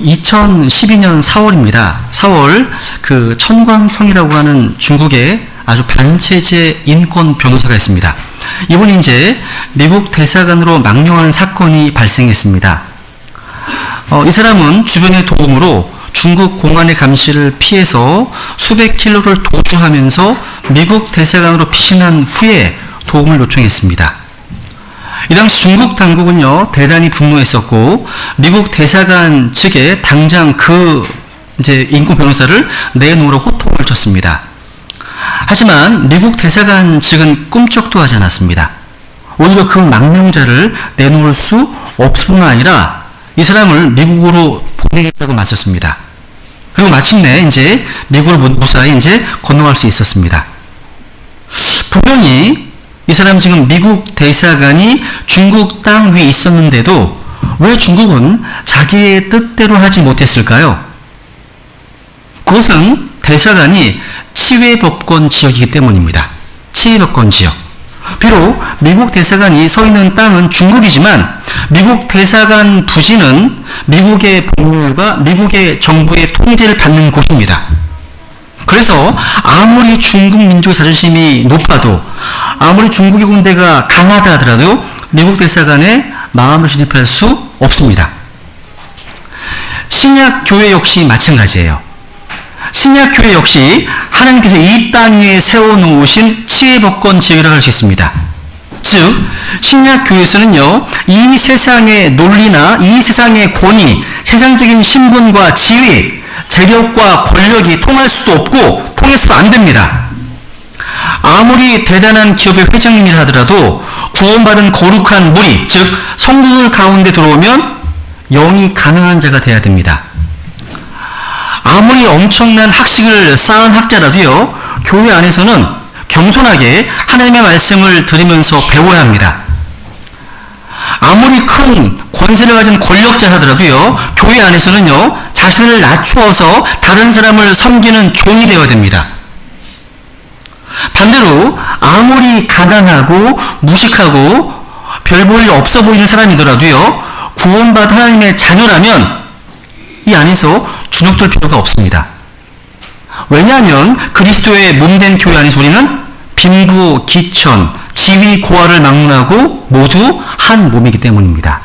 2012년 4월입니다. 4월 그 천광청이라고 하는 중국의 아주 반체제 인권 변호사가 있습니다. 이분이 이제 미국 대사관으로 망명하는 사건이 발생했습니다. 이 사람은 주변의 도움으로 중국 공안의 감시를 피해서 수백 킬로를 도주하면서 미국 대사관으로 피신한 후에 도움을 요청했습니다. 이 당시 중국 당국은요, 대단히 분노했었고, 미국 대사관 측에 당장 이제 인권 변호사를 내놓으러 호통을 쳤습니다. 하지만 미국 대사관 측은 꿈쩍도 하지 않았습니다. 오히려 그 망명자를 내놓을 수 없을 뿐만 아니라 이 사람을 미국으로 보내겠다고 맞섰습니다. 그리고 마침내 이제 미국을 무사히 이제 건너갈 수 있었습니다. 분명히 이 사람 지금 미국 대사관이 중국 땅 위에 있었는데도 왜 중국은 자기의 뜻대로 하지 못했을까요? 그것은 대사관이 치외법권 지역이기 때문입니다. 치외법권 지역. 비록 미국 대사관이 서 있는 땅은 중국이지만 미국 대사관 부지는 미국의 법률과 미국의 정부의 통제를 받는 곳입니다. 그래서 아무리 중국 민족의 자존심이 높아도 아무리 중국의 군대가 강하다 하더라도 미국 대사관에 마음을 진입할 수 없습니다. 신약교회 역시 마찬가지예요. 신약교회 역시 하나님께서 이 땅 위에 세워놓으신 치외법권 지역이라고 할 수 있습니다. 즉 신약교회에서는요, 이 세상의 논리나 이 세상의 권위, 세상적인 신분과 지위, 재력과 권력이 통할 수도 없고 통해서도 안 됩니다. 아무리 대단한 기업의 회장님이라 하더라도 구원받은 거룩한 무리, 즉 성도들 가운데 들어오면 영이 가능한 자가 돼야 됩니다. 아무리 엄청난 학식을 쌓은 학자라도요, 교회 안에서는 겸손하게 하나님의 말씀을 들으면서 배워야 합니다. 아무리 큰 권세를 가진 권력자 하더라도요, 교회 안에서는요, 자신을 낮추어서 다른 사람을 섬기는 종이 되어야 됩니다. 반대로 아무리 가난하고 무식하고 별 볼 일 없어 보이는 사람이더라도요, 구원받은 하나님의 자녀라면 이 안에서 주눅들 필요가 없습니다. 왜냐하면 그리스도의 몸된 교회 안에서 우리는 빈부, 기천, 지위, 고하를 막론하고 모두 한 몸이기 때문입니다.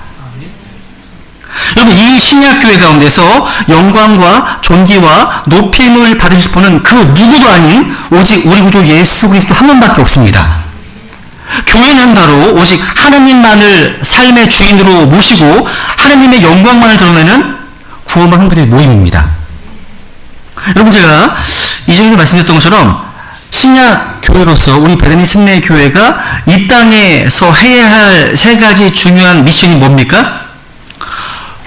여러분, 이 신약교회 가운데서 영광과 존귀와 높임을 받을 수 있는 그 누구도 아닌 오직 우리 구주 예수 그리스도 한 분밖에 없습니다. 교회는 바로 오직 하나님만을 삶의 주인으로 모시고 하나님의 영광만을 드러내는 구원받은 성도들의 모임입니다. 여러분, 제가 이전에 말씀드렸던 것처럼 신약 교회로서 우리 베드니 승례 교회가 이 땅에서 해야 할 세 가지 중요한 미션이 뭡니까?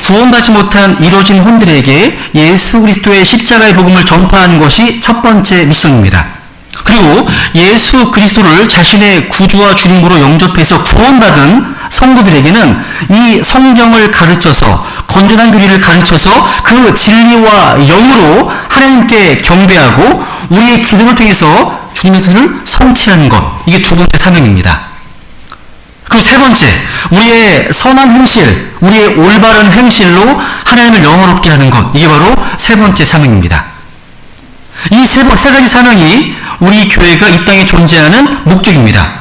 구원받지 못한 이루어진 혼들에게 예수 그리스도의 십자가의 복음을 전파하는 것이 첫 번째 미션입니다. 그리고 예수 그리스도를 자신의 구주와 주님으로 영접해서 구원받은 성도들에게는 이 성경을 가르쳐서 건전한 교리를 가르쳐서 그 진리와 영으로 하나님께 경배하고 우리의 기도를 통해서 주님의 뜻을 성취하는 것, 이게 두 번째 사명입니다. 그리고 세 번째, 우리의 선한 행실, 우리의 올바른 행실로 하나님을 영화롭게 하는 것, 이게 바로 세 번째 사명입니다. 이 세 가지 사명이 우리 교회가 이 땅에 존재하는 목적입니다.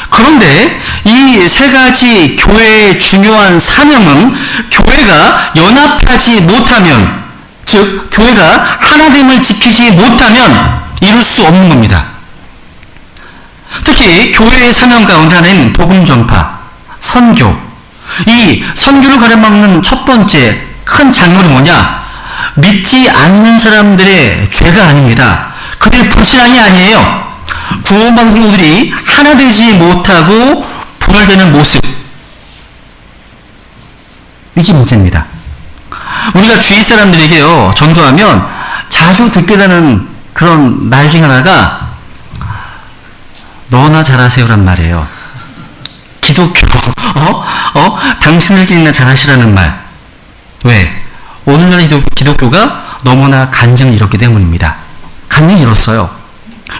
그런데 이 세 가지 교회의 중요한 사명은 교회가 연합하지 못하면, 즉 교회가 하나됨을 지키지 못하면 이룰 수 없는 겁니다. 특히 교회의 사명 가운데 하나는 복음 전파, 선교. 이 선교를 가려막는 첫 번째 큰 장면이 뭐냐? 믿지 않는 사람들의 죄가 아닙니다. 그들의 불신앙이 아니에요. 구원받은 성도들이 하나 되지 못하고 분열되는 모습, 이게 문제입니다. 우리가 주위 사람들에게요, 전도하면 자주 듣게 되는 그런 말 중 하나가 너나 잘하세요란 말이에요. 기독교, 당신들끼리나 잘하시라는 말. 왜? 오늘날 기독교가 너무나 간증을 잃었기 때문입니다. 간증을 잃었어요.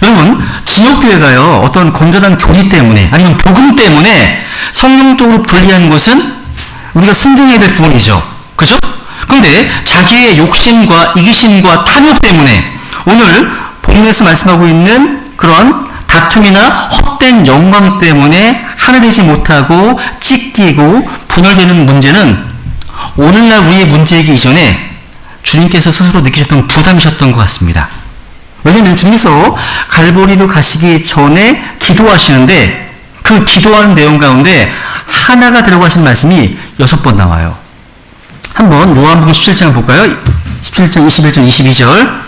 여러분, 지역교회가요, 어떤 건전한 교리 때문에, 아니면 복음 때문에 성경적으로 분리하는 것은 우리가 순종해야 될 부분이죠. 그죠? 그런데 자기의 욕심과 이기심과 탐욕 때문에 오늘 본문에서 말씀하고 있는 그런 다툼이나 헛된 영광 때문에 하나 되지 못하고 찢기고 분열되는 문제는 오늘날 우리의 문제이기 이전에 주님께서 스스로 느끼셨던 부담이셨던 것 같습니다. 왜냐하면 주님께서 갈보리로 가시기 전에 기도하시는데 그 기도하는 내용 가운데 하나가 들어가신 말씀이 6번 나와요. 한번 요한복음 17장 볼까요? 17장 21절 22절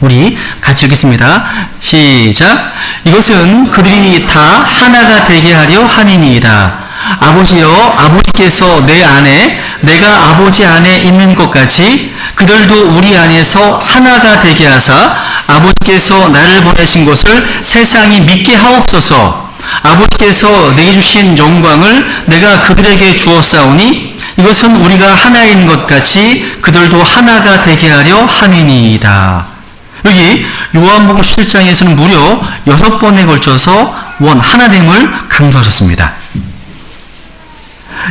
우리 같이 읽겠습니다. 시작. 이것은 그들이 다 하나가 되게 하려 함이니이다. 아버지여, 아버지께서 내 안에 내가 아버지 안에 있는 것 같이 그들도 우리 안에서 하나가 되게 하사 아버지께서 나를 보내신 것을 세상이 믿게 하옵소서. 아버지께서 내게 주신 영광을 내가 그들에게 주었사오니 이것은 우리가 하나인 것 같이 그들도 하나가 되게 하려 함이니이다. 여기 요한복음 17장에서는 무려 6번에 걸쳐서 하나됨을 강조하셨습니다.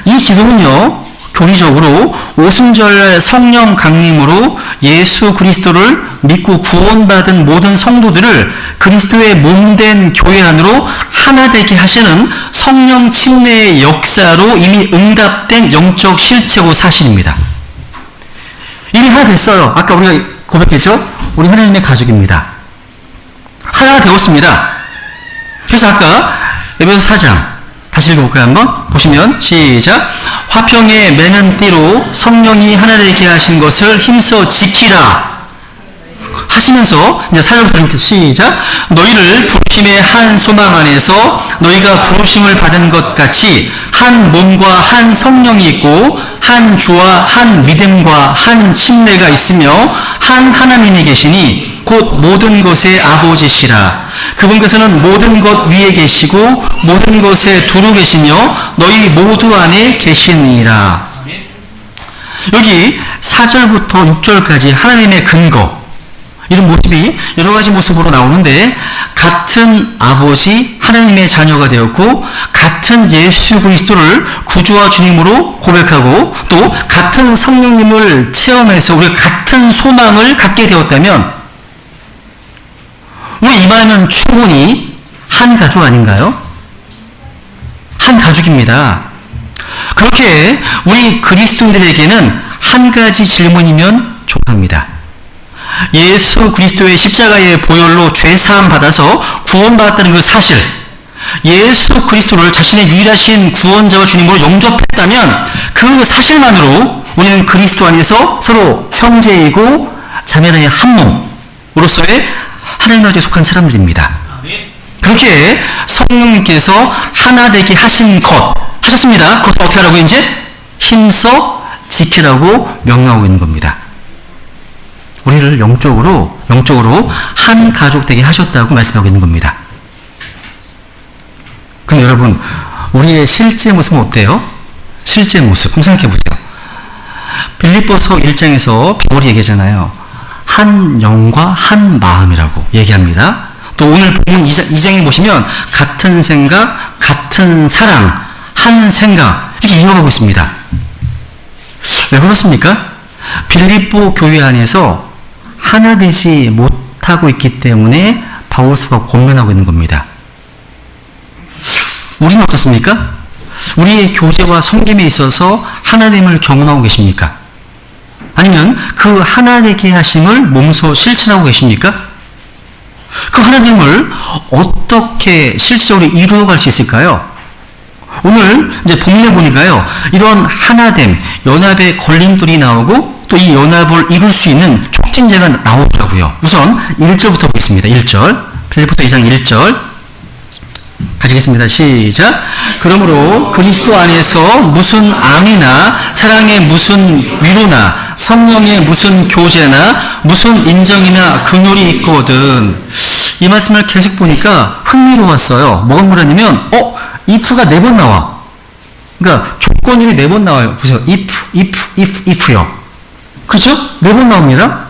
이 기도는요, 교리적으로 오순절 성령 강림으로 예수 그리스도를 믿고 구원받은 모든 성도들을 그리스도의 몸된 교회 안으로 하나 되게 하시는 성령 침례의 역사로 이미 응답된 영적 실체고 사실입니다. 이미 하나 됐어요. 아까 우리가 고백했죠? 우리 하나님의 가족입니다. 하나 되었습니다. 그래서 아까 에베소서 4장 다시 읽어볼까요? 한번 보시면 시작. 화평에 매는 띠로 성령이 하나 되게 하신 것을 힘써 지키라 하시면서 이제 4절부터 이렇게 시작. 너희를 부르심의 한 소망 안에서 너희가 부르심을 받은 것 같이 한 몸과 한 성령이 있고 한 주와 한 믿음과 한 침례가 있으며 한 하나님이 계시니 곧 모든 것의 아버지시라. 그분께서는 모든 것 위에 계시고 모든 것에 두루 계시며 너희 모두 안에 계시니라. 여기 4절부터 6절까지 하나님의 근거, 이런 모습이 여러 가지 모습으로 나오는데 같은 아버지 하나님의 자녀가 되었고 같은 예수 그리스도를 구주와 주님으로 고백하고 또 같은 성령님을 체험해서 우리가 같은 소망을 갖게 되었다면 우리 이 말은 충분히 한 가족 아닌가요? 한 가족입니다. 그렇게 우리 그리스도인들에게는 한 가지 질문이면 족합니다. 예수 그리스도의 십자가의 보혈로 죄사함 받아서 구원받았다는 그 사실, 예수 그리스도를 자신의 유일하신 구원자와 주님으로 영접했다면 그 사실만으로 우리는 그리스도 안에서 서로 형제이고 자매의 한 몸으로서의 하나님 나라에 속한 사람들입니다. 그렇게 성령님께서 하나 되게 하신 것 하셨습니다. 그것을 어떻게 하라고 이제 힘써 지키라고 명령하고 있는 겁니다. 우리를 영적으로 한 가족 되게 하셨다고 말씀하고 있는 겁니다. 그럼 여러분, 우리의 실제 모습은 어때요? 실제 모습 한번 생각해 보세요. 빌립보서 1장에서 바울이 얘기하잖아요. 한 영과 한 마음이라고 얘기합니다. 또 오늘 본문 2장에 보시면 같은 생각, 같은 사랑, 한 생각 이렇게 이어가고 있습니다. 왜 그렇습니까? 빌립보 교회 안에서 하나 되지 못하고 있기 때문에 바울서가 권면하고 있는 겁니다. 우리는 어떻습니까? 우리의 교제와 섬김에 있어서 하나됨을 경험하고 계십니까? 아니면 그 하나 되게 하심을 몸소 실천하고 계십니까? 그 하나됨을 어떻게 실질적으로 이루어갈 수 있을까요? 오늘 이제 본문에 보니까요, 이런 하나됨, 연합의 걸림돌이 나오고 또 이 연합을 이룰 수 있는 촉진제가 나오더라고요. 우선 1절부터 보겠습니다. 1절. 빌립보서 2장 1절. 가지겠습니다. 시작. 그러므로 그리스도 안에서 무슨 암이나 사랑의 무슨 위로나 성령의 무슨 교제나 무슨 인정이나 긍휼이 있거든. 이 말씀을 계속 보니까 흥미로웠어요. 뭐가 뭐라냐면 if가 4번 나와. 그러니까 조건이 4번 나와요. 보세요. if요. 그죠? 4번 나옵니다.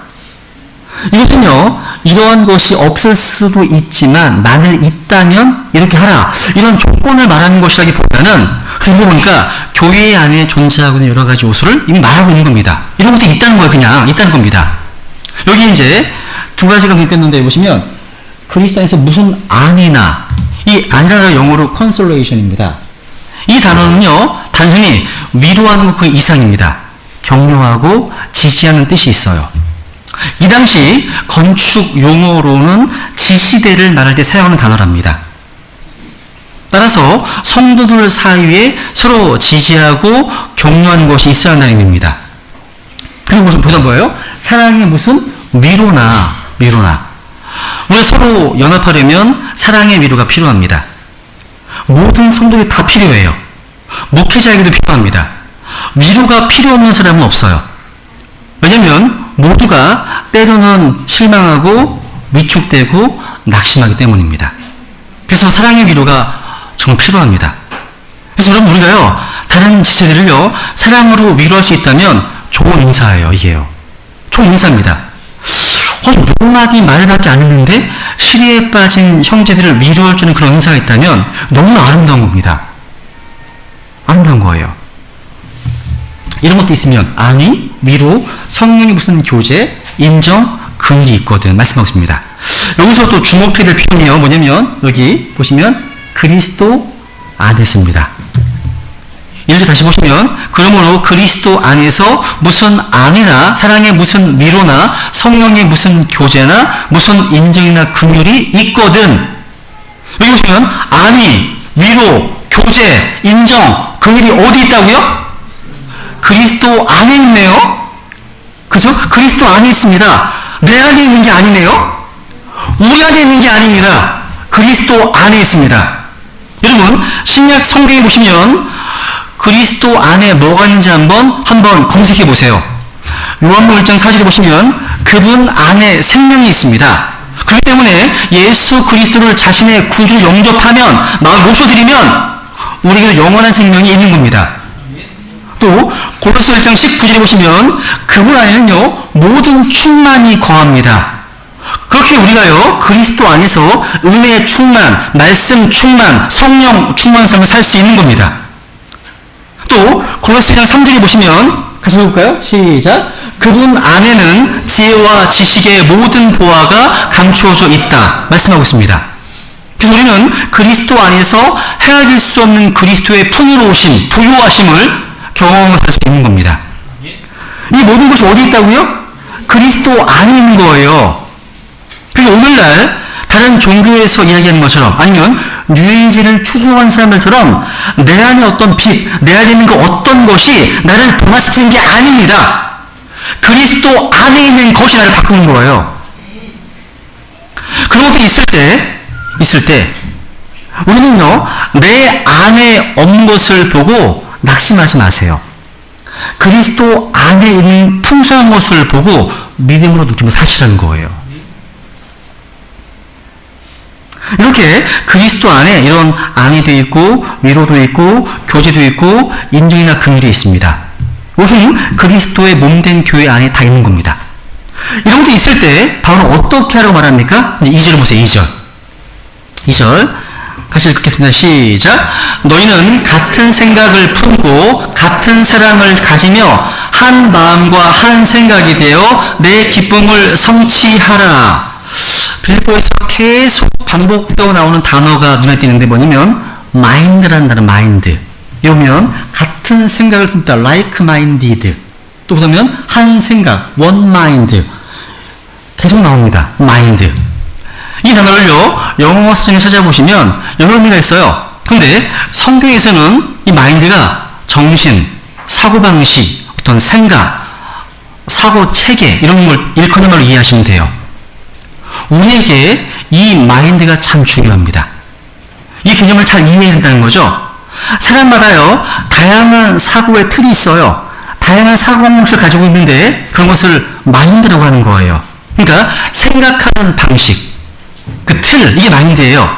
이것은요, 이러한 것이 없을 수도 있지만 만일 있다면 이렇게 하라, 이런 조건을 말하는 것이라기보다는 그리고 보니까 교회 안에 존재하고 있는 여러 가지 요소를 이미 말하고 있는 겁니다. 이런 것도 있다는 거예요. 그냥 있다는 겁니다. 여기 이제 두 가지가 느꼈는데 보시면 그리스도 안에서 무슨 안이나, 이 안이라는 영어로 consolation입니다. 이 단어는요 단순히 위로하는 것 그 이상입니다. 격려하고 지지하는 뜻이 있어요. 이 당시 건축 용어로는 지시대를 말할 때 사용하는 단어랍니다. 따라서 성도들 사이에 서로 지지하고 격려하는 것이 있어야 한다는 의미입니다. 그리고 무슨 보다 뭐예요? 사랑의 무슨 위로나. 우리가 서로 연합하려면 사랑의 위로가 필요합니다. 모든 성도들이 다 필요해요. 목회자에게도 필요합니다. 위로가 필요 없는 사람은 없어요. 왜냐하면 모두가 때로는 실망하고 위축되고 낙심하기 때문입니다. 그래서 사랑의 위로가 정말 필요합니다. 그래서 여러분 우리가요 다른 지체들을요 사랑으로 위로할 수 있다면 좋은 인사예요. 이게요 좋은 인사입니다. 몇 마디 말밖에 안 했는데 시리에 빠진 형제들을 위로할 줄 아는 그런 인사가 있다면 너무 아름다운 겁니다. 아름다운 거예요. 이런 것도 있으면 안위, 위로, 성령의 무슨 교제, 인정, 긍휼이 있거든 말씀하고 있습니다. 여기서 또 주목해야 될 표현이요 뭐냐면 여기 보시면 그리스도 안에서입니다. 예를 다시 보시면 그러므로 그리스도 안에서 무슨 안이나 사랑의 무슨 위로나 성령의 무슨 교제나 무슨 인정이나 긍휼이 있거든. 여기 보시면 안위, 위로, 교제, 인정, 긍휼이 어디 있다고요? 그리스도 안에 있네요. 그죠? 그리스도 안에 있습니다. 내 안에 있는 게 아니네요. 우리 안에 있는 게 아닙니다. 그리스도 안에 있습니다. 여러분 신약 성경에 보시면 그리스도 안에 뭐가 있는지 한번 검색해 보세요. 요한복음 1장 4절에 보시면 그분 안에 생명이 있습니다. 그렇기 때문에 예수 그리스도를 자신의 구주로 영접하면 마음 모셔드리면 우리에게 영원한 생명이 있는 겁니다. 또 고린도서 1장 19절에 보시면 그분 안에는요 모든 충만이 거합니다. 그렇게 우리가요 그리스도 안에서 은혜의 충만, 말씀 충만, 성령 충만한 삶을 살 수 있는 겁니다. 또 골로새 1장 3절에 보시면 같이 읽을까요? 시작. 그분 안에는 지혜와 지식의 모든 보화가 감추어져 있다 말씀하고 있습니다. 그래서 우리는 그리스도 안에서 헤아릴 수 없는 그리스도의 풍요로우심, 부유하심을 경험할 수 있는 겁니다. 이 모든 것이 어디 있다고요? 그리스도 안에 있는 거예요. 그래서 오늘날 다른 종교에서 이야기하는 것처럼 아니면 뉴에이지를 추종한 사람들처럼 내 안에 어떤 빛, 내 안에 있는 그 어떤 것이 나를 변화시키는 게 아닙니다. 그리스도 안에 있는 것이 나를 바꾸는 거예요. 그런 것들이 있을 때 우리는요 내 안에 없는 것을 보고 낙심하지 마세요. 그리스도 안에 있는 풍성한 것을 보고 믿음으로 느끼며 사시라는 거예요. 이렇게 그리스도 안에 이런 안위도 있고 위로도 있고 교제도 있고 인정이나 긍휼이 있습니다. 이것은 그리스도의 몸된 교회 안에 다 있는 겁니다. 이런 게 있을 때 바울은 어떻게 하라고 말합니까? 이제 2절 보세요. 2절 같이 읽겠습니다. 시작. 너희는 같은 생각을 품고 같은 사랑을 가지며 한 마음과 한 생각이 되어 내 기쁨을 성취하라. 빌보에서 계속 반복되어 나오는 단어가 눈에 띄는데 뭐냐면 마인드라는 단어, 마인드. 이러면 같은 생각을 품다, like-minded. 또 그러면 한 생각, one mind. 계속 나옵니다. 마인드. 이 단어를요 영어 성경에 찾아보시면 여러 의미가 있어요. 근데 성경에서는 이 마인드가 정신, 사고방식, 어떤 생각, 사고체계 이런 걸 일컫는 말로 이해하시면 돼요. 우리에게 이 마인드가 참 중요합니다. 이 개념을 잘 이해해야 한다는 거죠. 사람마다요 다양한 사고의 틀이 있어요. 다양한 사고방식을 가지고 있는데 그런 것을 마인드라고 하는 거예요. 그러니까 생각하는 방식, 그 틀, 이게 마인드예요.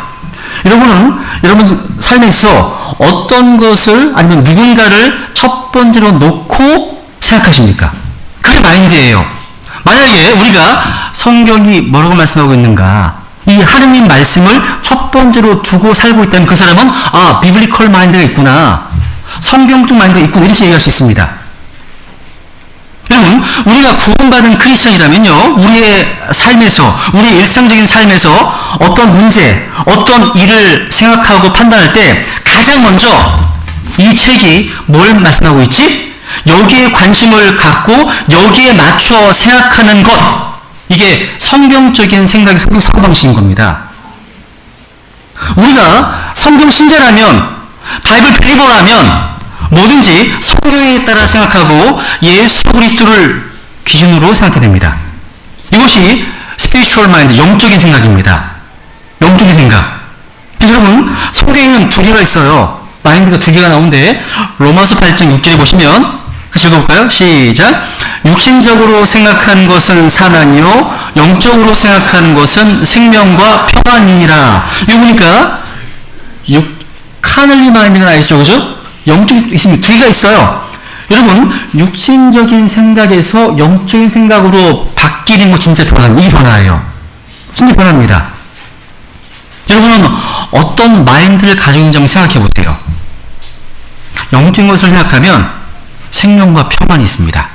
여러분 삶에 있어 어떤 것을 아니면 누군가를 첫 번째로 놓고 생각하십니까? 그게 마인드예요. 만약에 우리가 성경이 뭐라고 말씀하고 있는가, 이 하느님 말씀을 첫 번째로 두고 살고 있다면 그 사람은 비블리컬 마인드가 있구나, 성경적 마인드가 있고 이렇게 얘기할 수 있습니다. 여러분, 우리가 구원받은 크리스천이라면요, 우리의 삶에서, 우리의 일상적인 삶에서 어떤 문제, 어떤 일을 생각하고 판단할 때 가장 먼저 이 책이 뭘 말씀하고 있지? 여기에 관심을 갖고 여기에 맞춰 생각하는 것, 이게 성경적인 생각의 사고방식인 겁니다. 우리가 성경 신자라면, 바이블 벨리버라면 뭐든지 성경에 따라 생각하고 예수 그리스도를 기준으로 생각해야 됩니다. 이것이 spiritual mind, 영적인 생각입니다. 영적인 생각. 여러분, 성경에는 두 개가 있어요. 마인드가 두 개가 나오는데 로마서 8장 6절에 보시면 같이 읽어볼까요? 시작. 육신적으로 생각한 것은 사망이요 영적으로 생각하는 것은 생명과 평안이니라. 이거 보니까 카널리 마인드가 나있죠, 그죠? 영적인 있습니다. 두 개가 있어요. 여러분, 육신적인 생각에서 영적인 생각으로 바뀌는 거 진짜 변화입니다. 이 변화예요. 진짜 변화입니다. 여러분은 어떤 마인드를 가지고 있는지 한번 생각해 보세요. 영적인 것을 생각하면 생명과 평안이 있습니다.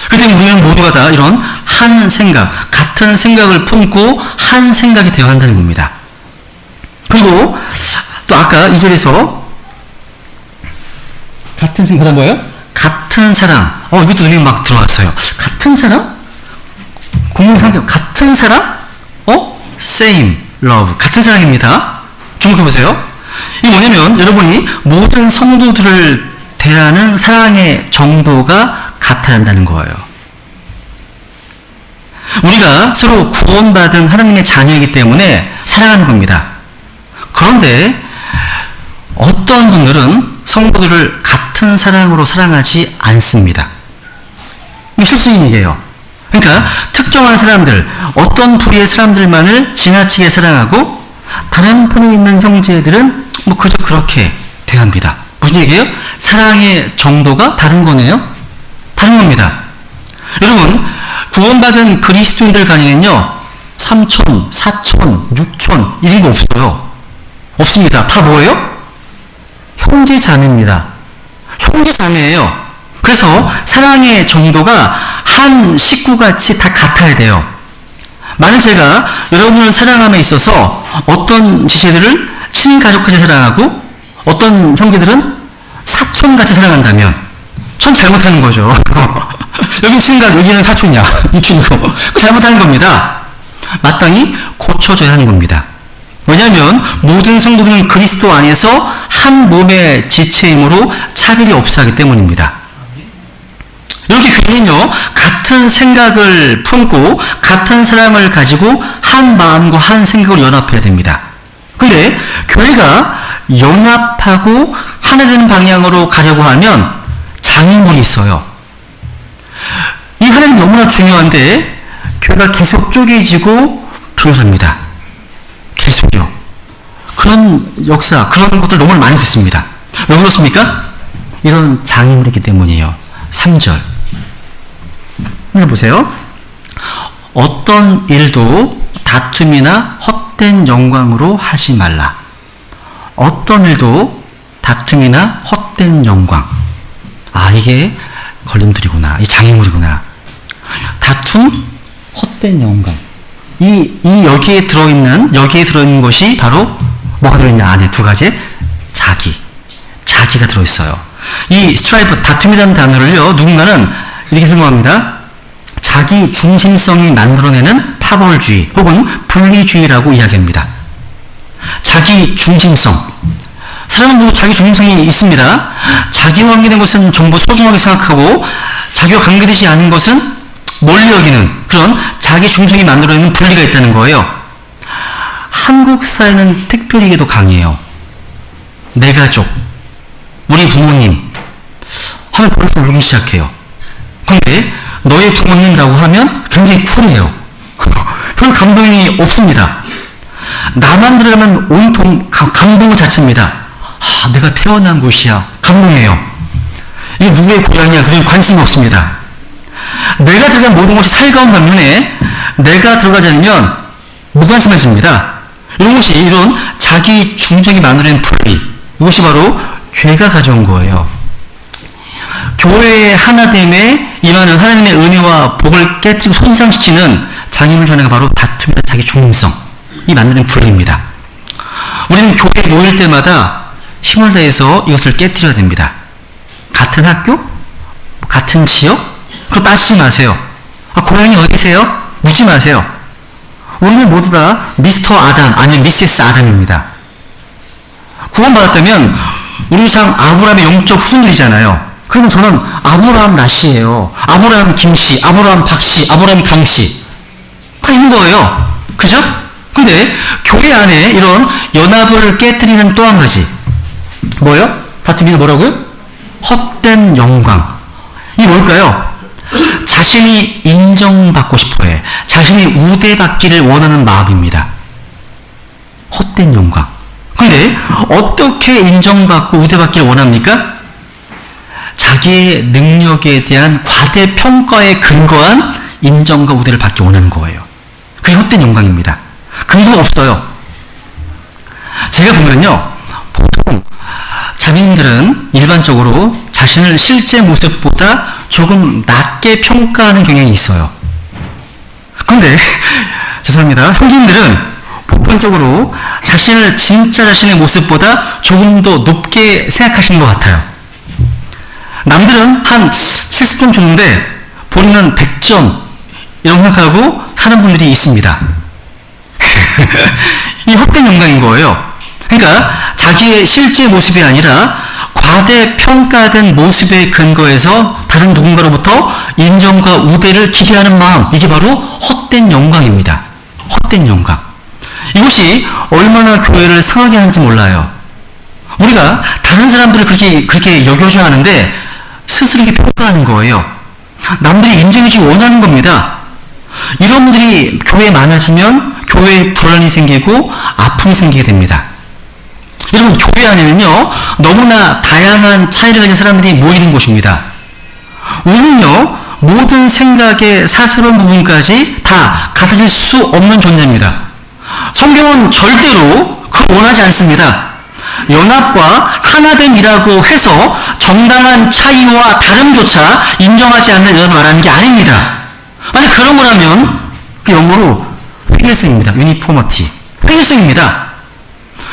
그때 우리는 모두가 다 이런 한 생각, 같은 생각을 품고 한 생각이 되어야 한다는 겁니다. 그리고 또 아까 2절에서 같은 생각, 뭐예요? 같은 사랑. 이것도 눈이 막 들어왔어요. 같은 사랑? 공동상경, 같은 사랑? same love. 같은 사랑입니다. 주목해보세요. 이게 뭐냐면, 여러분이 모든 성도들을 대하는 사랑의 정도가 같아야 한다는 거예요. 우리가 서로 구원받은 하나님의 자녀이기 때문에 사랑하는 겁니다. 그런데 어떤 분들은 성도들을 같은 사랑으로 사랑하지 않습니다. 실수인 얘기예요. 그러니까 특정한 사람들, 어떤 부류의 사람들만을 지나치게 사랑하고 다른 편에 있는 형제들은 그저 그렇게 대합니다. 무슨 얘기예요? 사랑의 정도가 다른 거네요? 다른 겁니다. 여러분, 구원받은 그리스도인들 간에는요, 3촌, 4촌, 6촌 이런 거 없어요. 없습니다. 다 뭐예요? 형제 자매입니다. 형제 자매예요. 그래서 사랑의 정도가 한 식구같이 다 같아야 돼요. 만약 제가 여러분을 사랑함에 있어서 어떤 지체들을 친가족같이 사랑하고 어떤 형제들은 사촌같이 사랑한다면 전 잘못하는 거죠. 여긴 친가, 여기는 사촌이야. 이 친구. 잘못하는 겁니다. 마땅히 고쳐줘야 하는 겁니다. 왜냐하면 모든 성도들은 그리스도 안에서 한 몸의 지체이므로 차별이 없어 하기 때문입니다. 이렇게 교회는요, 같은 생각을 품고 같은 사랑을 가지고 한 마음과 한 생각으로 연합해야 됩니다. 근데 교회가 연합하고 하나 되는 방향으로 가려고 하면 장애물이 있어요. 이 하나는 너무나 중요한데 교회가 계속 쪼개지고 변호사입니다. 계속요. 그런 역사, 그런 것들 너무 많이 듣습니다. 왜 그렇습니까? 이런 장애물이 있기 때문이에요. 3절. 보세요. 어떤 일도 다툼이나 헛된 영광으로 하지 말라. 어떤 일도 다툼이나 헛된 영광. 이게 걸림돌이구나. 이 장애물이구나. 다툼, 헛된 영광. 여기에 들어있는 것이 바로 뭐가 들어있냐? 안에 두 가지. 자기가 들어있어요. 이 스트라이프, 다툼이라는 단어를요, 누군가는 이렇게 설명합니다. 자기 중심성이 만들어내는 파벌주의 혹은 분리주의라고 이야기합니다. 자기 중심성. 사람은 모두 자기 중심성이 있습니다. 자기와 관계된 것은 전부 소중하게 생각하고 자기와 관계되지 않은 것은 멀리 여기는 그런 자기 중심성이 만들어내는 분리가 있다는 거예요. 한국 사회는 특별히게도 강해요. 내 가족, 우리 부모님 하면 벌써 울기 시작해요. 그런데 너의 부모님이라고 하면 굉장히 쿨해요. 별 감동이 없습니다. 나만 들어가면 온통 감동 자체입니다. 내가 태어난 곳이야. 감동해요. 이게 누구의 고향이야. 그런 관심이 없습니다. 내가 들어간 모든 것이 살가운 반면에 내가 들어가지 않으면 무관심해집니다. 이런 것이 이런 자기 중심이 만들어낸 분리, 이것이 바로 죄가 가져온 거예요. 교회의 하나됨에 임하는 하나님의 은혜와 복을 깨뜨리고 손상시키는 장애물 전해가 바로 다툼이나 자기 중심성, 이 만드는 불행입니다. 우리는 교회에 모일 때마다 힘을 다해서 이것을 깨뜨려야 됩니다. 같은 학교? 같은 지역? 그거 따지지 마세요. 고향이 어디세요? 묻지 마세요. 우리는 모두 다 미스터 아담 아니면 미세스 아담입니다. 구원받았다면 우리 상 아브라함의 영적 후손들이잖아요. 그러면 저는 아브라함 나씨예요. 아브라함 김씨, 아브라함 박씨, 아브라함 강씨. 그 있는 거예요. 그죠? 근데 교회 안에 이런 연합을 깨뜨리는 또 한 가지. 뭐예요? 다툼이 뭐라고요? 헛된 영광. 이게 뭘까요? 자신이 인정받고 싶어해. 자신이 우대받기를 원하는 마음입니다. 헛된 영광. 근데 어떻게 인정받고 우대받기를 원합니까? 자기의 능력에 대한 과대평가에 근거한 인정과 우대를 받기 원하는 거예요. 그게 헛된 영광입니다. 근거가 없어요. 제가 보면요, 보통 자민들은 일반적으로 자신을 실제 모습보다 조금 낮게 평가하는 경향이 있어요. 그런데 죄송합니다. 형님들은 보편적으로 자신을 진짜 자신의 모습보다 조금 더 높게 생각하시는 것 같아요. 남들은 한 70점 주는데 본인은 100점 이런 생각하고 사는 분들이 있습니다. 이 헛된 영광인 거예요. 그러니까 자기의 실제 모습이 아니라 과대평가된 모습에 근거해서 다른 누군가로부터 인정과 우대를 기대하는 마음, 이게 바로 헛된 영광입니다. 헛된 영광. 이것이 얼마나 교회를 상하게 하는지 몰라요. 우리가 다른 사람들을 그렇게 여겨줘야 하는데 스스로 이렇게 평가하는 거예요. 남들이 인정해주기 원하는 겁니다. 이런 분들이 교회에 많아지면 교회에 불안이 생기고 아픔이 생기게 됩니다. 여러분, 교회 안에는요, 너무나 다양한 차이를 가진 사람들이 모이는 곳입니다. 우리는요, 모든 생각의 사소한 부분까지 다 같아질 수 없는 존재입니다. 성경은 절대로 그걸 원하지 않습니다. 연합과 하나됨이라고 해서 정당한 차이와 다름조차 인정하지 않는 연합을 말하는 게 아닙니다. 만약 그런 거라면 그 영어로 획일성입니다. 유니포머티. 획일성입니다.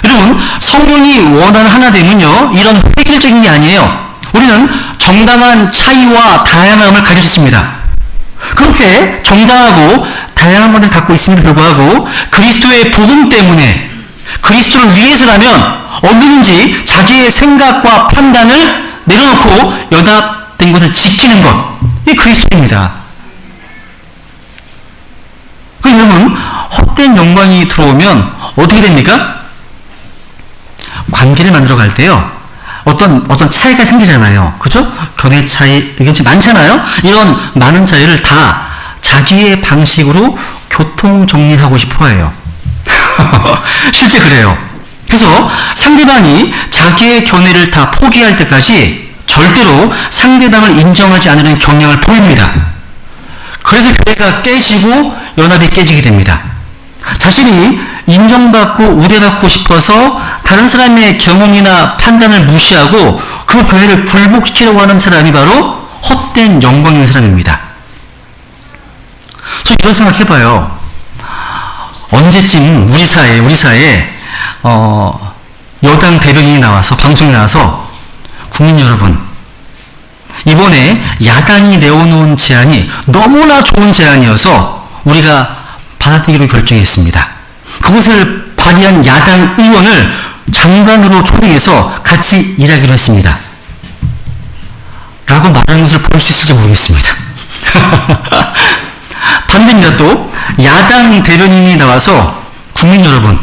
여러분, 성경이 원하는 하나됨은요, 이런 획일적인 게 아니에요. 우리는 정당한 차이와 다양함을 가지고 있습니다. 그렇게 정당하고 다양한 것을 갖고 있음에도 불구하고 그리스도의 복음 때문에 그리스도를 위해서라면 언제든지 자기의 생각과 판단을 내려놓고 연합된 것을 지키는 것, 이 그리스도입니다. 그러면 헛된 영광이 들어오면 어떻게 됩니까? 관계를 만들어 갈 때요, 어떤 차이가 생기잖아요. 그죠? 견해 차이, 의견 차이 많잖아요? 이런 많은 차이를 다 자기의 방식으로 교통 정리하고 싶어 해요. 실제 그래요. 그래서 상대방이 자기의 견해를 다 포기할 때까지 절대로 상대방을 인정하지 않으려는 경향을 보입니다. 그래서 교회가 깨지고 연합이 깨지게 됩니다. 자신이 인정받고 우대받고 싶어서 다른 사람의 경험이나 판단을 무시하고 그 교회를 굴복시키려고 하는 사람이 바로 헛된 영광인 사람입니다. 저 이런 생각 해봐요. 언제쯤 우리 사회에 여당 대변인이 나와서, 방송에 나와서, 국민 여러분, 이번에 야당이 내어놓은 제안이 너무나 좋은 제안이어서 우리가 받아들이기로 결정했습니다. 그것을 발의한 야당 의원을 장관으로 초청해서 같이 일하기로 했습니다. 라고 말하는 것을 볼 수 있을지 모르겠습니다. 반대입니다. 또 야당 대변인이 나와서, 국민 여러분,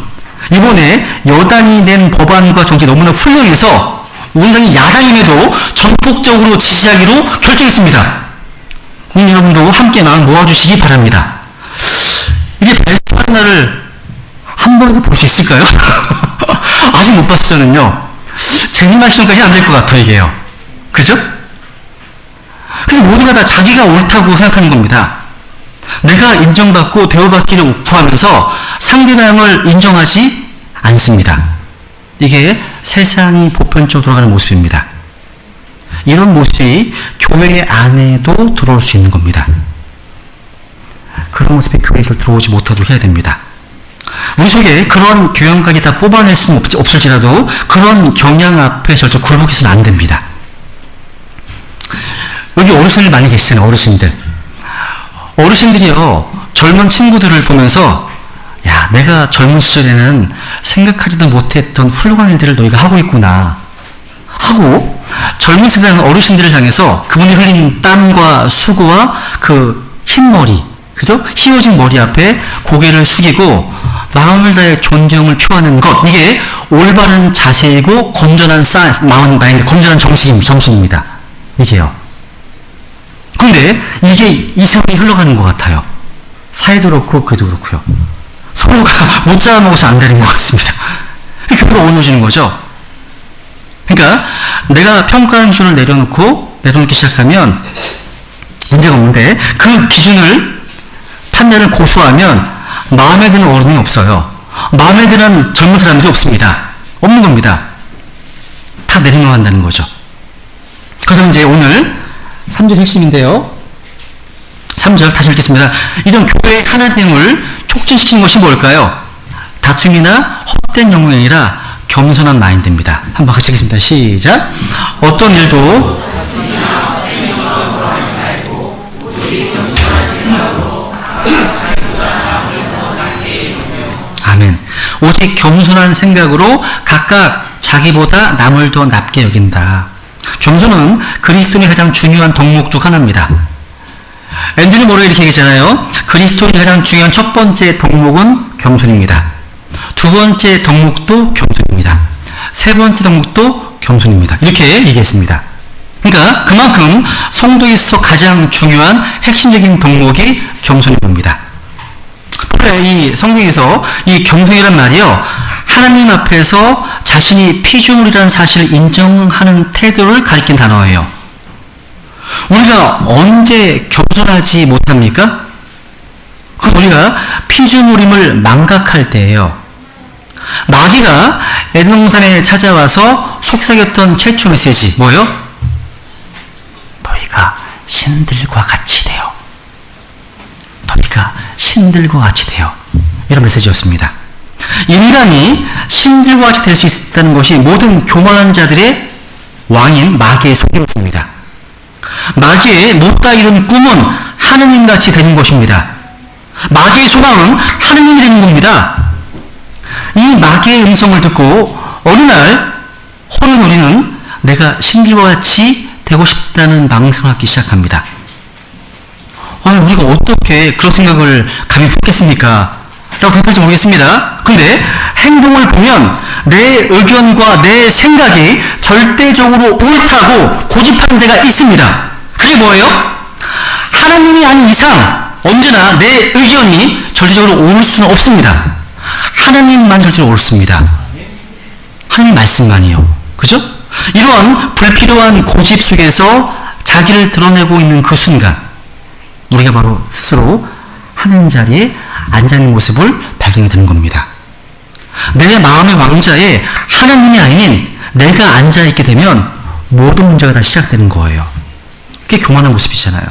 이번에 여당이 낸 법안과 정책이 너무나 훌륭해서 우리 당이 야당임에도 전폭적으로 지지하기로 결정했습니다. 국민 여러분도 함께 마음 모아주시기 바랍니다. 이게 발표하는 날을 한 번도 볼 수 있을까요? 아직 못 봤어요. 저는요, 재미만 시험까지 안 될 것 같아요, 이게요. 그죠? 그래서 모두가 다 자기가 옳다고 생각하는 겁니다. 내가 인정받고 대우받기를 구하면서 상대방을 인정하지 않습니다. 이게 세상이 보편적으로 돌아가는 모습입니다. 이런 모습이 교회 안에도 들어올 수 있는 겁니다. 그런 모습이 교회에 들어오지 못하도록 해야 됩니다. 우리 속에 그런 교양각이 다 뽑아낼 수는 없을지라도 그런 경향 앞에 절대 굴복해서는 안 됩니다. 여기 어르신들 많이 계시잖아요. 어르신들이요, 젊은 친구들을 보면서 야, 내가 젊은 시절에는 생각하지도 못했던 훌륭한 일들을 너희가 하고 있구나 하고, 젊은 세상 어르신들을 향해서 그분이 흘린 땀과 수고와 그 흰머리, 그죠? 휘어진 머리 앞에 고개를 숙이고 마음을 다해 존경을 표하는 것, 이게 올바른 자세이고 건전한 마인드, 건전한 정신입니다. 이게요. 근데 이게 이상하게 흘러가는 것 같아요. 사회도 그렇고 교회도 그렇고요. 서로가 못 잡아먹어서 안 되는 것 같습니다. 교회가 어느워지는 거죠. 그러니까 내가 평가하는 기준을 내려놓기 시작하면 문제가 없는데, 그 기준을, 판단을 고수하면 마음에 드는 어른이 없어요. 마음에 드는 젊은 사람들이 없습니다. 없는 겁니다. 다 내려놓는다는 거죠. 그럼 이제 오늘 3절 핵심인데요. 3절 다시 읽겠습니다. 이런 교회의 하나됨을 촉진시키는 것이 뭘까요? 다툼이나 헛된 영웅이 아니라 겸손한 마인드입니다. 한번 같이 읽겠습니다. 시작. 어떤 일도 아멘. 오직 겸손한 생각으로 각각 자기보다 남을 더 낫게 여긴다. 겸손은 그리스도인의 가장 중요한 덕목 중 하나입니다. 앤드류 모레 이렇게 얘기했잖아요. 그리스도인의 가장 중요한 첫 번째 덕목은 겸손입니다. 두 번째 덕목도 겸손입니다. 세 번째 덕목도 겸손입니다. 이렇게 얘기했습니다. 그러니까 그만큼 성도에 있어 가장 중요한 핵심적인 덕목이 겸손인 겁니다. 원래 이 성경에서 이 겸손이란 말이요, 하나님 앞에서 자신이 피조물이라는 사실을 인정하는 태도를 가리킨 단어예요. 우리가 언제 겸손하지 못합니까? 그 우리가 피조물임을 망각할 때예요. 마귀가 에덴 동산에 찾아와서 속삭였던 최초 메시지 뭐예요? 너희가 신들과 같이 되어. 너희가 신들과 같이 되어. 이런 메시지였습니다. 인간이 신들과 같이 될 수 있다는 것이 모든 교만한 자들의 왕인 마귀의 속임수입니다. 마귀의 못다 이룬 꿈은 하느님같이 되는 것입니다. 마귀의 소망은 하느님이 되는 겁니다. 이 마귀의 음성을 듣고 어느 날 호른 우리는 내가 신들과 같이 되고 싶다는 망상을 하기 시작합니다. 우리가 어떻게 그런 생각을 감히 품겠습니까? 라고 답할지 모르겠습니다. 근데 행동을 보면 내 의견과 내 생각이 절대적으로 옳다고 고집하는 데가 있습니다. 그게 뭐예요? 하나님이 아닌 이상 언제나 내 의견이 절대적으로 옳을 수는 없습니다. 하나님만 절대로 옳습니다. 하나님 말씀만이요. 그죠? 이러한 불필요한 고집 속에서 자기를 드러내고 있는 그 순간, 우리가 바로 스스로 하는 자리에 앉아있는 모습을 발견이 되는 겁니다. 내 마음의 왕자에 하나님이 아닌 내가 앉아있게 되면 모든 문제가 다 시작되는 거예요. 그게 교만한 모습이잖아요.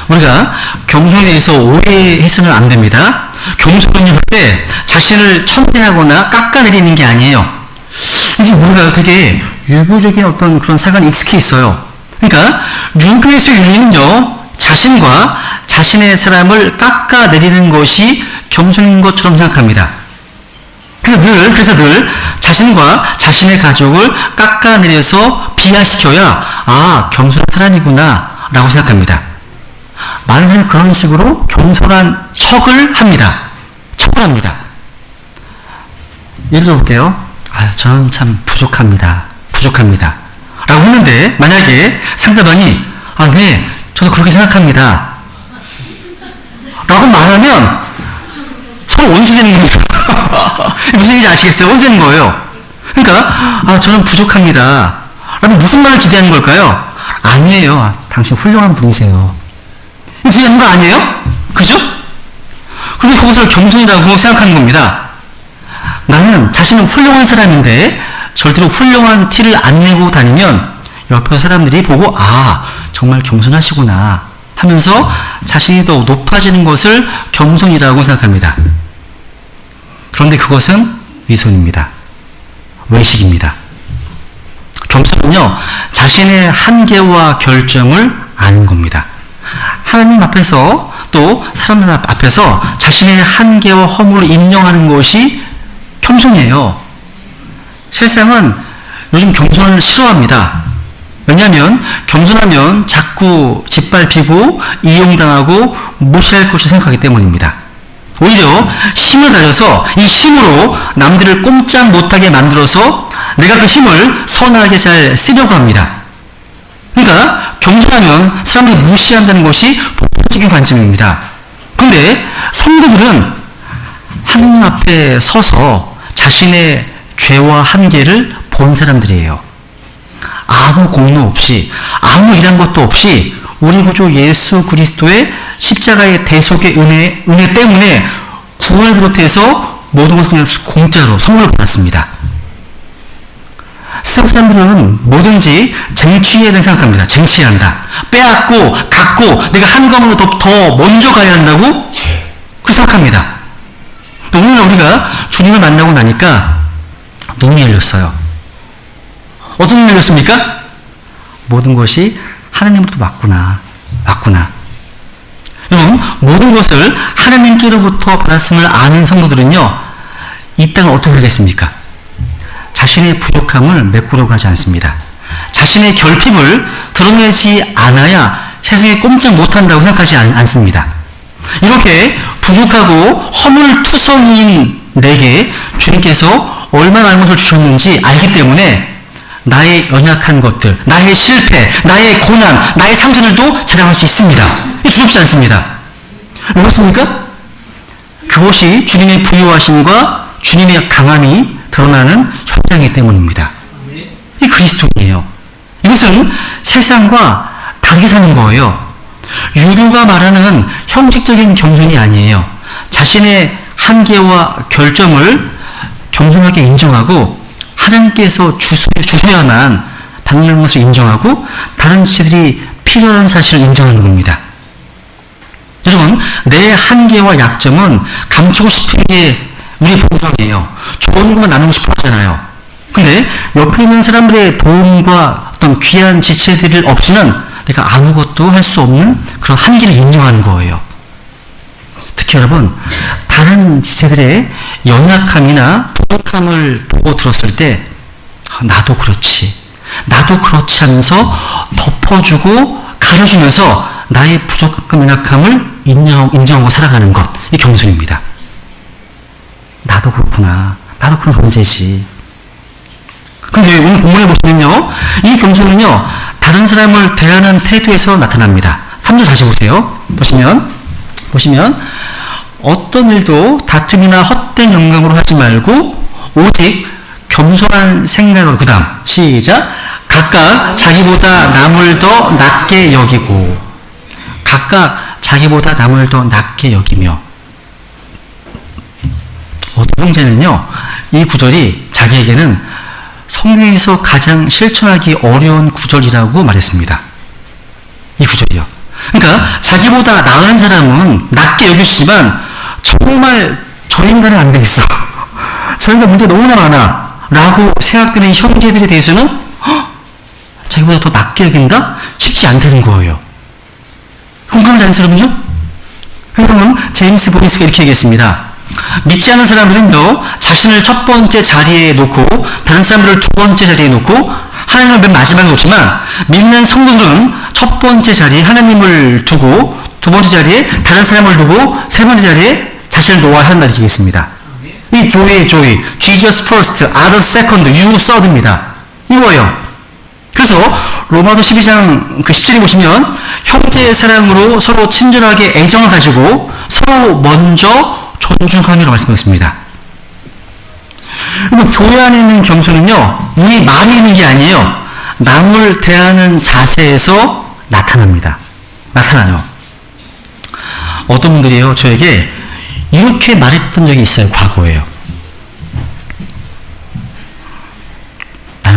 우리가 겸손에 대해서 오해해서는 안 됩니다. 겸손은 절대 자신을 천대하거나 깎아내리는 게 아니에요. 이게 우리가 되게 유교적인 어떤 그런 사관이 익숙해 있어요. 그러니까 유교에서 윤리는요, 자신과 자신의 사람을 깎아내리는 것이 겸손인 것처럼 생각합니다. 그래서 늘 자신과 자신의 가족을 깎아내려서 비하시켜야 겸손한 사람이구나 라고 생각합니다. 많은 사람이 그런 식으로 겸손한 척을 합니다. 척을 합니다. 예를 들어볼게요. 저는 참 부족합니다 라고 했는데, 만약에 상대방이 네, 저도 그렇게 생각합니다 라고 말하면 서로 원수되는 거죠. 무슨 얘기인지 아시겠어요? 원수되는 거예요. 그러니까 저는 부족합니다 라면 무슨 말을 기대하는 걸까요? 아니에요, 당신 훌륭한 분이세요, 이렇게 하는 거 아니에요? 그죠? 근데 그것을 겸손이라고 생각하는 겁니다. 나는 자신은 훌륭한 사람인데 절대로 훌륭한 티를 안 내고 다니면 옆에 사람들이 보고 정말 겸손하시구나 하면서 자신이 더 높아지는 것을 겸손이라고 생각합니다. 그런데 그것은 위선입니다. 외식입니다. 겸손은요, 자신의 한계와 결정을 아는 겁니다. 하나님 앞에서 또 사람들 앞에서 자신의 한계와 허물을 인정하는 것이 겸손이에요. 세상은 요즘 겸손을 싫어합니다. 왜냐하면 겸손하면 자꾸 짓밟히고 이용당하고 무시할 것을 생각하기 때문입니다. 오히려 힘을 가져서 이 힘으로 남들을 꼼짝 못하게 만들어서 내가 그 힘을 선하게 잘 쓰려고 합니다. 그러니까 겸손하면 사람들이 무시한다는 것이 보편적인 관점입니다. 그런데 성도들은 하나님 앞에 서서 자신의 죄와 한계를 본 사람들이에요. 아무 공로 없이 아무 일한 것도 없이 우리 구주 예수 그리스도의 십자가의 대속의 은혜 때문에 구원을 비롯해서 모든 것을 그냥 공짜로 선물로 받았습니다. 세상 사람들은 뭐든지 쟁취해야 된다고 생각합니다. 쟁취해야 한다. 빼앗고 갖고 내가 한 걸음으로 더 먼저 가야 한다고 그렇게 생각합니다. 오늘 우리가 주님을 만나고 나니까 눈이 열렸어요. 어떤 눈이 열렸습니까? 모든 것이 하나님으로부터 왔구나. 여러분, 모든 것을 하나님께로부터 받았음을 아는 성도들은요, 이 땅을 어떻게 살겠습니까? 자신의 부족함을 메꾸려고 하지 않습니다. 자신의 결핍을 드러내지 않아야 세상에 꼼짝 못한다고 생각하지 않습니다. 이렇게 부족하고 허물투성이인 내게 주님께서 얼마나 많은 것을 주셨는지 알기 때문에 나의 연약한 것들, 나의 실패, 나의 고난, 나의 상처들도 자랑할 수 있습니다. 이 두렵지 않습니다. 왜 그렇습니까? 그것이 주님의 부유하심과 주님의 강함이 드러나는 현장이기 때문입니다. 이 그리스도인이에요. 이것은 세상과 다르게 사는 거예요. 유교가 말하는 형식적인 겸손이 아니에요. 자신의 한계와 결정을 겸손하게 인정하고 하나님께서 주셔야만 받는 것을 인정하고 다른 지체들이 필요한 사실을 인정하는 겁니다. 여러분, 내 한계와 약점은 감추고 싶은 게 우리의 본성이에요. 좋은 것만 나누고 싶어 하잖아요. 근데 옆에 있는 사람들의 도움과 어떤 귀한 지체들 없이는 내가 아무것도 할 수 없는 그런 한계를 인정하는 거예요. 특히 여러분, 다른 지체들의 연약함이나 부족함을 보고 들었을 때 나도 그렇지 하면서 덮어주고 가려주면서 나의 부족함, 연약함을 인정하고 살아가는 것, 이 겸손입니다. 나도 그렇구나. 나도 그런 존재지. 근데 오늘 본문에 보시면요, 이 겸손은요, 다른 사람을 대하는 태도에서 나타납니다. 3절 다시 보세요. 보시면 어떤 일도 다툼이나 헛된 영광으로 하지 말고 오직 겸손한 생각으로, 그 다음 시작, 각각 자기보다 남을 더 낮게 여기고, 각각 자기보다 남을 더 낮게 여기며. 어떤 형제는요, 이 구절이 자기에게는 성경에서 가장 실천하기 어려운 구절이라고 말했습니다. 이 구절이요. 그러니까 자기보다 나은 사람은 낮게 여기시지만 정말 저 인간은 안 되겠어. 저 인간 문제 너무나 많아. 라고 생각되는 형제들에 대해서는 자기보다 더 낮게 여긴다? 쉽지 않다는 거예요. 공감하지 않으세요? 여러분, 제임스 보이스가 이렇게 얘기했습니다. 믿지 않는 사람들은요, 자신을 첫 번째 자리에 놓고 다른 사람들을 두 번째 자리에 놓고 하나님을 맨 마지막에 놓지만, 믿는 성도들은 첫 번째 자리에 하나님을 두고 두 번째 자리에 다른 사람을 두고 세 번째 자리에 자신을 놓아야 한다는 뜻이 있습니다. 이 조이의 조이, Jesus first, others second, you third입니다. 이거예요. 그래서 로마서 12장 그 10절에 보시면 형제의 사랑으로 서로 친절하게 애정을 가지고 서로 먼저 존중하며라고 말씀하셨습니다. 교회 안에 있는 겸손은요, 우리 마음에 있는 게 아니에요. 남을 대하는 자세에서 나타나요. 어떤 분들이요, 저에게 이렇게 말했던 적이 있어요. 과거에요.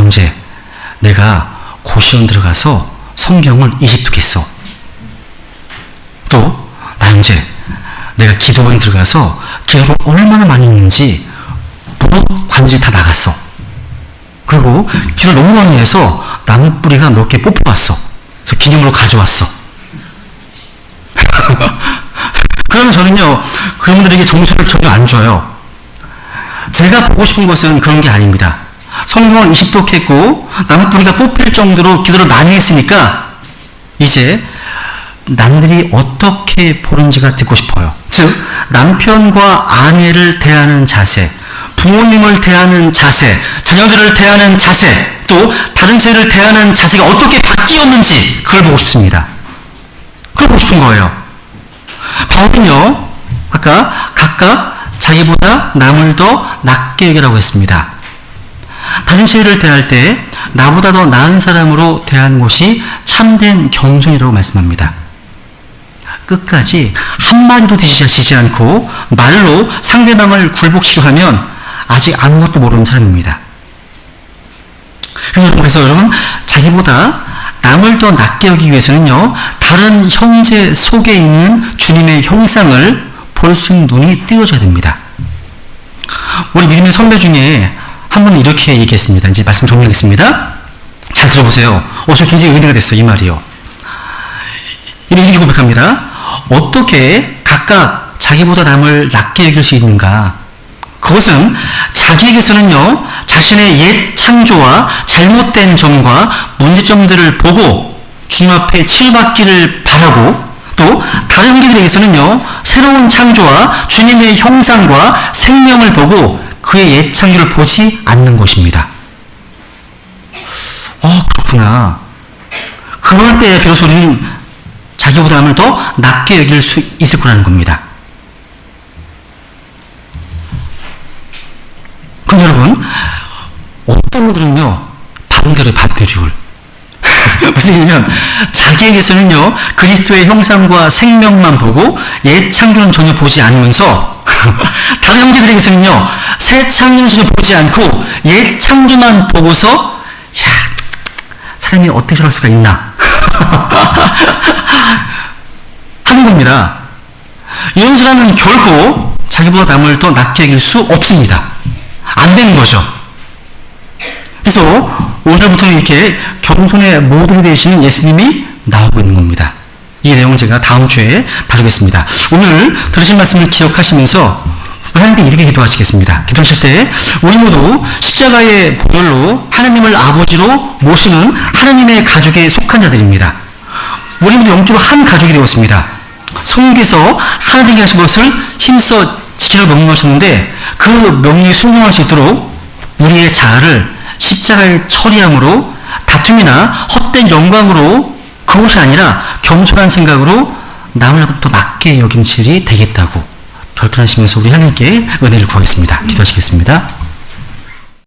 형제, 내가 고시원 들어가서 성경을 20도 깼어. 또, 나 형제, 내가 기도원에 들어가서 기도를 얼마나 많이 했는지 무릎 관절이 다 나갔어. 그리고 기도를 너무 많이 해서 나무 뿌리가 몇 개 뽑혀왔어. 그래서 기념으로 가져왔어. 그러면 저는요, 그분들에게 점수를 전혀 안 줘요. 제가 보고 싶은 것은 그런 게 아닙니다. 성경을 20도 했고 나무 뿌리가 뽑힐 정도로 기도를 많이 했으니까 이제 남들이 어떻게 보는지가 듣고 싶어요. 즉, 남편과 아내를 대하는 자세, 부모님을 대하는 자세, 자녀들을 대하는 자세, 또 다른 세를 대하는 자세가 어떻게 바뀌었는지 그걸 보고 싶습니다. 그걸 보고 싶은 거예요. 바울은요, 아까 각각 자기보다 남을 더 낮게 여기라고 했습니다. 다른 세를 대할 때 나보다 더 나은 사람으로 대하는 것이 참된 겸손이라고 말씀합니다. 끝까지 한마디도 지지 않고 말로 상대방을 굴복시켜 하면 아직 아무것도 모르는 사람입니다. 그래서 여러분, 자기보다 남을 더 낮게 여기기 위해서는요, 다른 형제 속에 있는 주님의 형상을 볼 수 있는 눈이 띄어져야 됩니다. 우리 믿음의 선배 중에 한 분은 이렇게 얘기했습니다. 이제 말씀 정리하겠습니다. 잘 들어보세요. 저 굉장히 은혜가 됐어요. 이 말이요. 이렇게 고백합니다. 어떻게 각각 자기보다 남을 낮게 여길 수 있는가? 그것은 자기에게서는요, 자신의 옛 창조와 잘못된 점과 문제점들을 보고 주님 앞에 치유받기를 바라고, 또 다른 형제들에게서는요, 새로운 창조와 주님의 형상과 생명을 보고 그의 옛 창조를 보지 않는 것입니다. 그렇구나. 그럴 때 비로소 우리는 자기보다 남을 더 낮게 여길 수 있을 거라는 겁니다. 그럼 여러분, 어떤 분들은요, 반대로 반대를 무슨 얘기냐면, 자기에게서는요, 그리스도의 형상과 생명만 보고 옛 창조는 전혀 보지 않으면서 다른 형제들에게서는요, 새 창조는 전혀 보지 않고 옛 창조만 보고서 사람이 어떻게 저럴 수가 있나 하는 겁니다. 이런 사람은 결코 자기보다 남을 더 낮게 여길 수 없습니다. 안 되는 거죠. 그래서 오늘부터는 이렇게 겸손의 모델이 되시는 예수님이 나오고 있는 겁니다. 이 내용은 제가 다음 주에 다루겠습니다. 오늘 들으신 말씀을 기억하시면서 하나님께 이렇게 기도하시겠습니다. 기도하실 때 우리 모두 십자가의 보혈로 하나님을 아버지로 모시는 하나님의 가족에 속한 자들입니다. 우리 모두 영적으로 한 가족이 되었습니다. 성령께서 하나님께 하신 것을 힘써 지키려 명령하셨는데 그 명령에 순종할 수 있도록 우리의 자아를 십자가에 처리함으로 다툼이나 헛된 영광으로 그것이 아니라 겸손한 생각으로 남을 더 낮게 여김질이 되겠다고 결단하시면서 우리 하나님께 은혜를 구하겠습니다. 기도하시겠습니다.